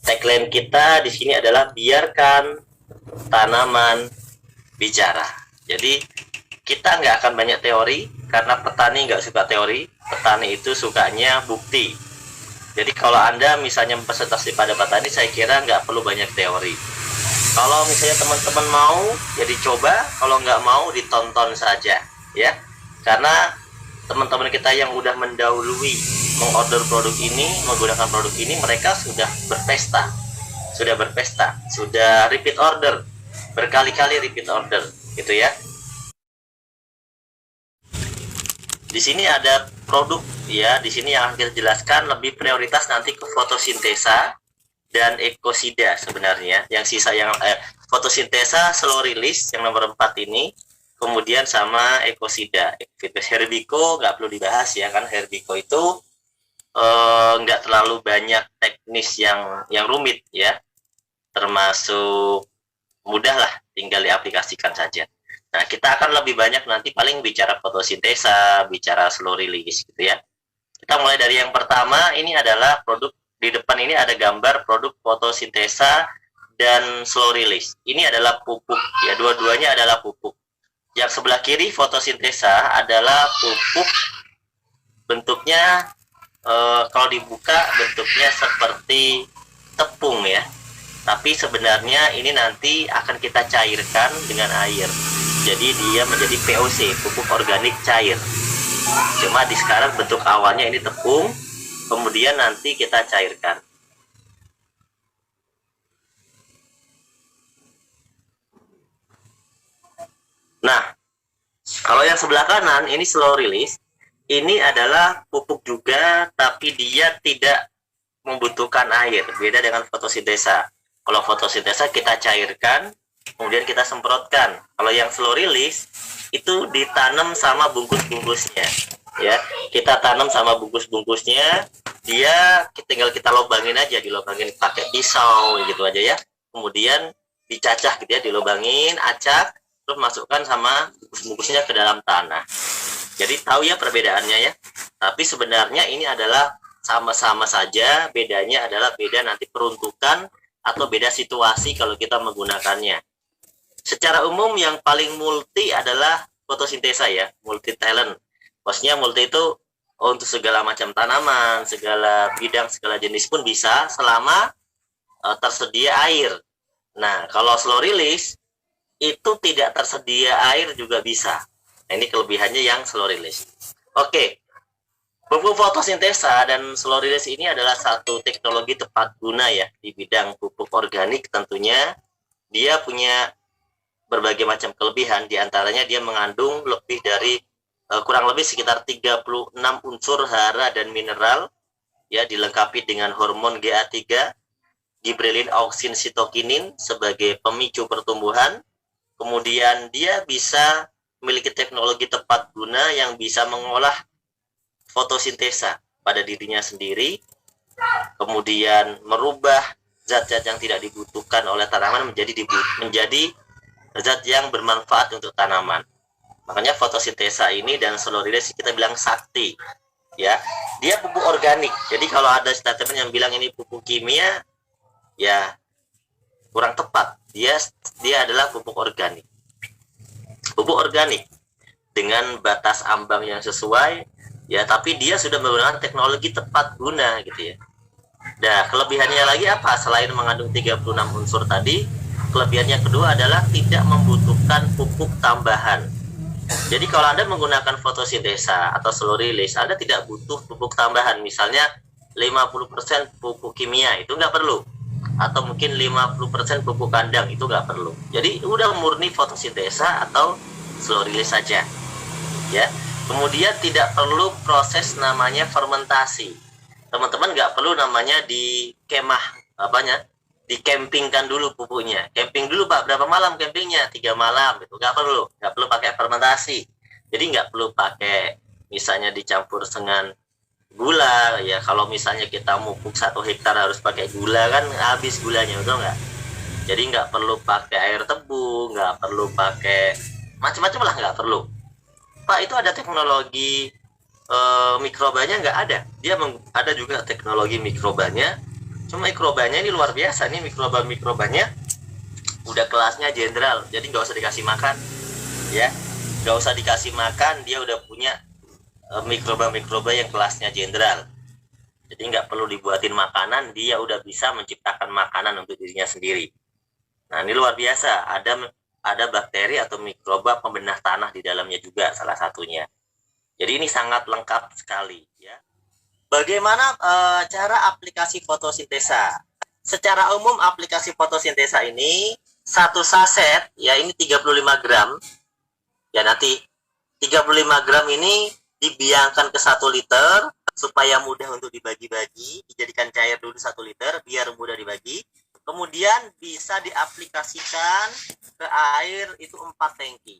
tagline kita di sini adalah biarkan tanaman bicara. Jadi kita nggak akan banyak teori karena petani nggak suka teori. Petani itu sukanya bukti. Jadi kalau Anda misalnya presentasi pada petani, saya kira nggak perlu banyak teori. Kalau misalnya teman-teman mau, ya dicoba. Kalau nggak mau, ditonton saja, ya. Karena teman-teman kita yang udah mendahului mengorder produk ini, menggunakan produk ini, mereka sudah berpesta, sudah repeat order, berkali-kali repeat order, gitu ya. Di sini ada produk, ya. Di sini yang akan kita jelaskan lebih prioritas nanti ke fotosintesa dan ekosida sebenarnya. Yang sisa yang fotosintesa slow release yang nomor 4 ini. Kemudian sama ekosida, Herbiko nggak perlu dibahas ya, kan Herbiko itu nggak terlalu banyak teknis yang rumit ya, termasuk mudah lah, tinggal diaplikasikan saja. Nah, kita akan lebih banyak nanti paling bicara fotosintesa, bicara slow release gitu ya. Kita mulai dari yang pertama, ini adalah produk, di depan ini ada gambar produk fotosintesa dan slow release. Ini adalah pupuk ya, dua-duanya adalah pupuk. Yang sebelah kiri fotosintesa adalah pupuk, bentuknya kalau dibuka bentuknya seperti tepung ya. Tapi sebenarnya ini nanti akan kita cairkan dengan air. Jadi dia menjadi POC, pupuk organik cair. Cuma di sekarang bentuk awalnya ini tepung, kemudian nanti kita cairkan. Nah, kalau yang sebelah kanan ini slow release, ini adalah pupuk juga, tapi dia tidak membutuhkan air, beda dengan fotosintesa. Kalau fotosintesa kita cairkan, kemudian kita semprotkan. Kalau yang slow release itu ditanam sama bungkus-bungkusnya, ya. Kita tanam sama bungkus-bungkusnya, dia tinggal kita lubangin aja, dilubangin pakai pisau gitu aja ya. Kemudian dicacah gitu ya, dilubangin, acak, terus masukkan sama bungkus-bungkusnya ke dalam tanah. Jadi tahu ya perbedaannya ya. Tapi sebenarnya ini adalah sama-sama saja, bedanya adalah beda nanti peruntukan atau beda situasi kalau kita menggunakannya. Secara umum yang paling multi adalah fotosintesa ya, multi talent. Maksudnya multi itu untuk segala macam tanaman, segala bidang, segala jenis pun bisa selama tersedia air. Nah, kalau slow release itu tidak tersedia air juga bisa. Nah, ini kelebihannya yang slow release. Oke, pupuk fotosintesa dan slow release ini adalah satu teknologi tepat guna ya di bidang pupuk organik. Tentunya dia punya berbagai macam kelebihan, diantaranya dia mengandung lebih dari kurang lebih sekitar 36 unsur hara dan mineral ya, dilengkapi dengan hormon GA3, gibrelin, auksin, sitokinin sebagai pemicu pertumbuhan. Kemudian dia bisa memiliki teknologi tepat guna yang bisa mengolah fotosintesa pada dirinya sendiri, kemudian merubah zat-zat yang tidak dibutuhkan oleh tanaman menjadi zat yang bermanfaat untuk tanaman. Makanya fotosintesa ini dan slow release kita bilang sakti ya. Dia pupuk organik. Jadi kalau ada statement yang bilang ini pupuk kimia, ya kurang tepat. Dia adalah pupuk organik. Pupuk organik dengan batas ambang yang sesuai ya, tapi dia sudah menggunakan teknologi tepat guna gitu ya. Nah, kelebihannya lagi apa? Selain mengandung 36 unsur tadi, kelebihannya kedua adalah tidak membutuhkan pupuk tambahan. Jadi kalau Anda menggunakan fotosintesa atau slow release, Anda tidak butuh pupuk tambahan. Misalnya 50% pupuk kimia, itu nggak perlu. Atau mungkin 50% pupuk kandang, itu nggak perlu. Jadi udah murni fotosintesa atau slow release saja ya. Kemudian tidak perlu proses namanya fermentasi. Teman-teman nggak perlu namanya di kemah, dikampingkan dulu pupuknya. Camping dulu Pak, berapa malam campingnya? 3 malam, itu nggak perlu pakai fermentasi. Jadi nggak perlu pakai misalnya dicampur dengan gula ya. Kalau misalnya kita mupuk 1 hektar harus pakai gula, kan habis gulanya, betul nggak? Jadi nggak perlu pakai air tebu, nggak perlu pakai macam-macam lah, nggak perlu. Pak, itu ada teknologi mikrobanya? Nggak ada. Dia ada juga teknologi mikrobanya, Cuma mikrobanya ini luar biasa nih, mikrobanya udah kelasnya jenderal, jadi nggak usah dikasih makan ya, nggak usah dikasih makan, dia udah punya mikroba yang kelasnya jenderal. Jadi nggak perlu dibuatin makanan, dia udah bisa menciptakan makanan untuk dirinya sendiri. Nah ini luar biasa, ada bakteri atau mikroba pembenah tanah di dalamnya juga salah satunya. Jadi ini sangat lengkap sekali ya. Bagaimana cara aplikasi fotosintesa? Secara umum aplikasi fotosintesa ini satu saset ya, ini 35 gram ya, nanti 35 gram ini dibiangkan ke 1 liter supaya mudah untuk dibagi-bagi, dijadikan cair dulu 1 liter biar mudah dibagi, kemudian bisa diaplikasikan ke air itu 4 tangki